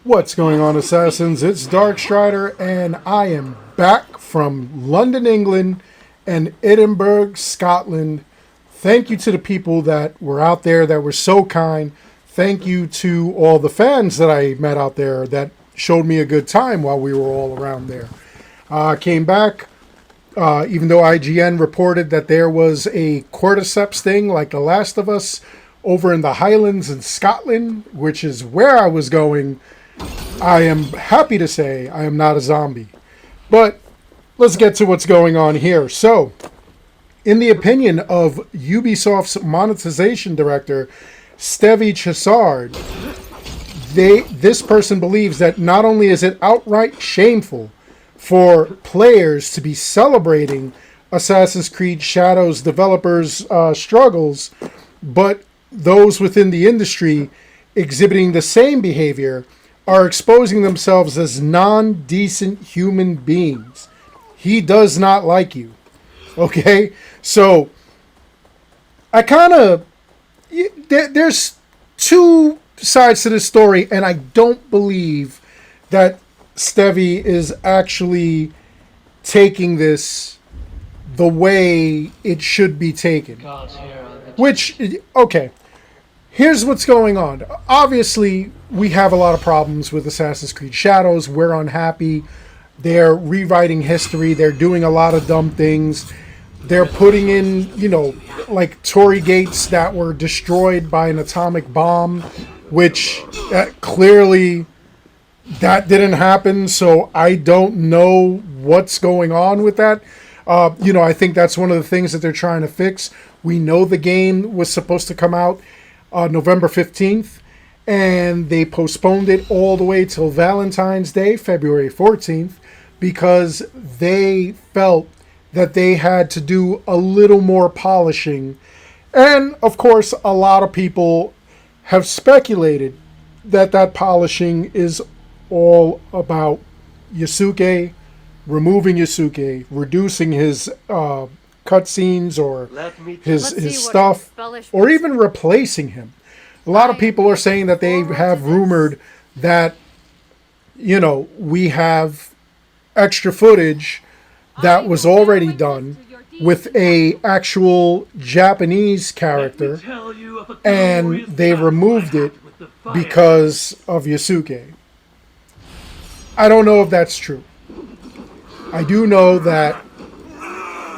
What's going on, Assassins? It's Darkstrider, and I am back from London, England, and Edinburgh, Scotland. Thank you to the people that were out there that were so kind. Thank you to all the fans that I met out there that showed me a good time while we were all around there. Came back, even though IGN reported that there was a cordyceps thing like The Last of Us over in the Highlands in Scotland, which is where I was going. I am happy to say I am not a zombie. But let's get to what's going on here. So, in the opinion of UbiSoft's monetization director, Stevie Chessard, this person believes that not only is it outright shameful for players to be celebrating Assassin's Creed Shadows developers' struggles, but those within the industry exhibiting the same behavior are exposing themselves as non-decent human beings. He does not like you. Okay? So, I kind of... There's two sides to this story, and I don't believe that Stevie is actually taking this the way it should be taken. Which, okay. Here's what's going on. Obviously, we have a lot of problems with Assassin's Creed Shadows. We're unhappy. They're rewriting history. They're doing a lot of dumb things. They're putting in, like Tory gates that were destroyed by an atomic bomb, which clearly that didn't happen. So I don't know what's going on with that. I think that's one of the things that they're trying to fix. We know the game was supposed to come out November 15th, and they postponed it all the way till Valentine's Day, February 14th, because they felt that they had to do a little more polishing. And, of course, a lot of people have speculated that that polishing is all about Yusuke, removing Yusuke, reducing his cutscenes or his stuff, or even replacing him. A lot of people are saying that they have rumored that, we have extra footage that was already done with a actual Japanese character, and they removed it because of Yusuke. I don't know if that's true. I do know that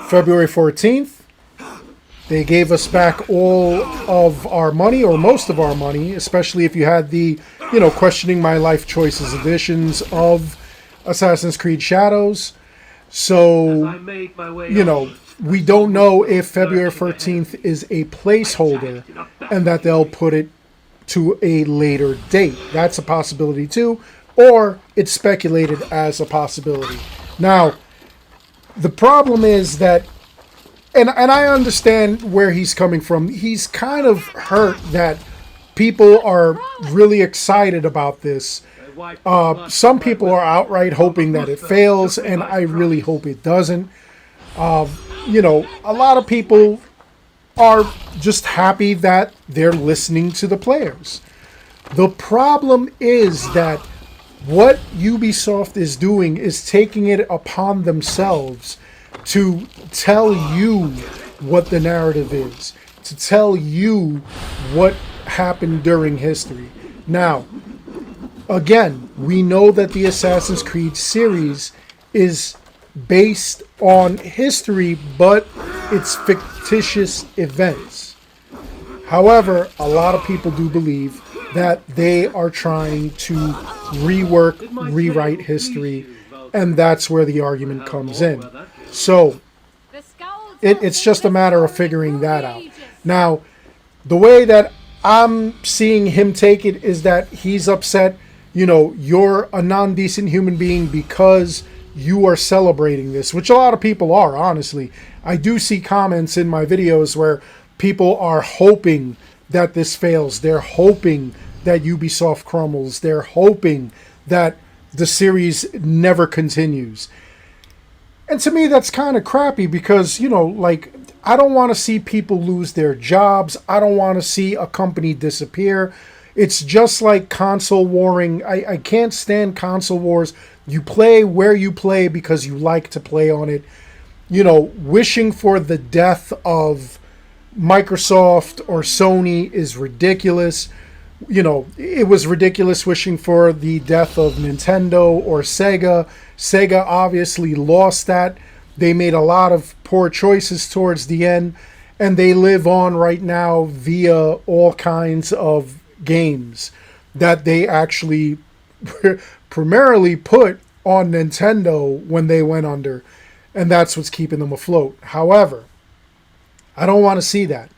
February 14th, they gave us back all of our money, or most of our money, especially if you had the, questioning my life choices editions of Assassin's Creed Shadows. So, we don't know if February 14th is a placeholder and that they'll put it to a later date. That's a possibility too, or it's speculated as a possibility. Now, the problem is that, and I understand where he's coming from. He's kind of hurt that people are really excited about this. Some people are outright hoping that it fails, and I really hope it doesn't. A lot of people are just happy that they're listening to the players. The problem is that what Ubisoft is doing is taking it upon themselves to tell you what the narrative is, to tell you what happened during history. Now, again, we know that the Assassin's Creed series is based on history, but it's fictitious events. However, a lot of people do believe that they are trying to rewrite history, and that's where the argument comes in. So, it's just a matter of figuring that out. Now, the way that I'm seeing him take it is that he's upset, you're a non-decent human being because you are celebrating this, which a lot of people are, honestly. I do see comments in my videos where people are hoping that this fails. They're hoping that Ubisoft crumbles. They're hoping that the series never continues. And to me, that's kind of crappy because, I don't want to see people lose their jobs. I don't want to see a company disappear. It's just like console warring. I can't stand console wars. You play where you play because you like to play on it. You know, wishing for the death of Microsoft or Sony is ridiculous. You know, it was ridiculous wishing for the death of Nintendo or Sega. Sega obviously lost that. They made a lot of poor choices towards the end, and they live on right now via all kinds of games that they actually primarily put on Nintendo when they went under, and that's what's keeping them afloat. However, I don't want to see that.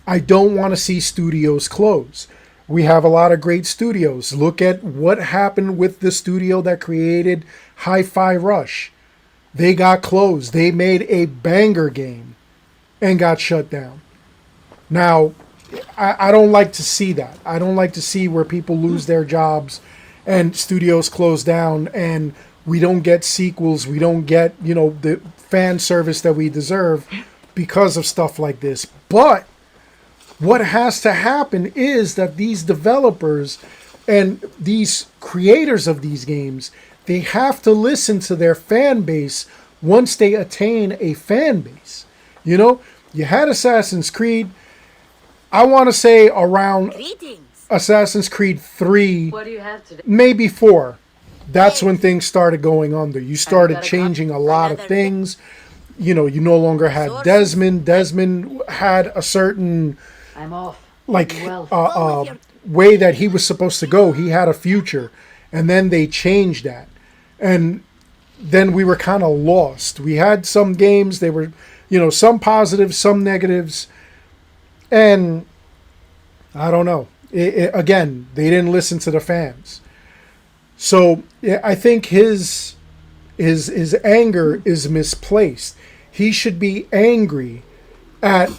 I don't want to see studios close. We have a lot of great studios. Look at what happened with the studio that created Hi-Fi Rush. They got closed. They made a banger game and got shut down. Now, I don't like to see that. I don't like to see where people lose their jobs and studios close down and we don't get sequels. We don't get, you know, the fan service that we deserve because of stuff like this. But what has to happen is that these developers and these creators of these games, they have to listen to their fan base once they attain a fan base. You know, you had Assassin's Creed, I want to say around Assassin's Creed 3, What do you have today? maybe 4. That's when things started going under. You started changing a lot of things. You know, you no longer had Desmond. Desmond had a certain I'm off. like way that he was supposed to go. He had a future, and then they changed that, and then we were kind of lost. We had some games, they were, you know, some positives, some negatives, and I don't know. Again, they didn't listen to the fans, so I think his anger is misplaced. He should be angry at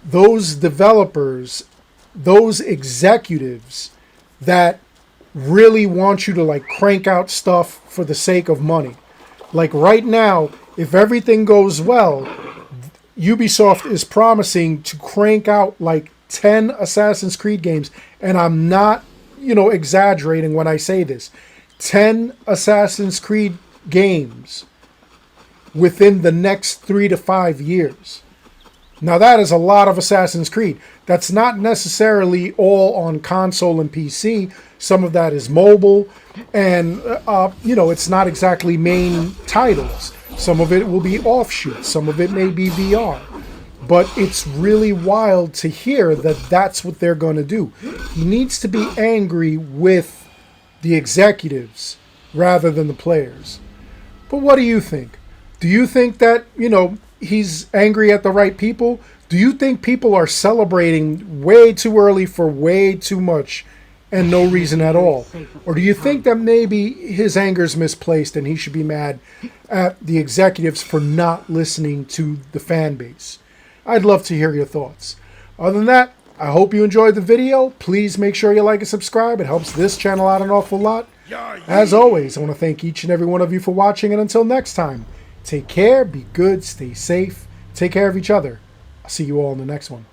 those developers, those executives that really want you to like crank out stuff for the sake of money. Like right now, if everything goes well, Ubisoft is promising to crank out like 10 Assassin's Creed games, and I'm not, you know, exaggerating when I say this. 10 Assassin's Creed games within the next 3 to 5 years. Now that is a lot of Assassin's Creed. That's not necessarily all on console and PC. Some of that is mobile, and you know, it's not exactly main titles. Some of it will be offshoots. Some of it may be VR. But it's really wild to hear that that's what they're going to do. He needs to be angry with the executives rather than the players. But what do you think? Do you think that, you know, he's angry at the right people? Do you think people are celebrating way too early for way too much and no reason at all? Or do you think that maybe his anger is misplaced and he should be mad at the executives for not listening to the fan base? I'd love to hear your thoughts. Other than that, I hope you enjoyed the video. Please make sure you like and subscribe. It helps this channel out an awful lot. As always, I want to thank each and every one of you for watching, and until next time, take care, be good, stay safe, take care of each other. I'll see you all in the next one.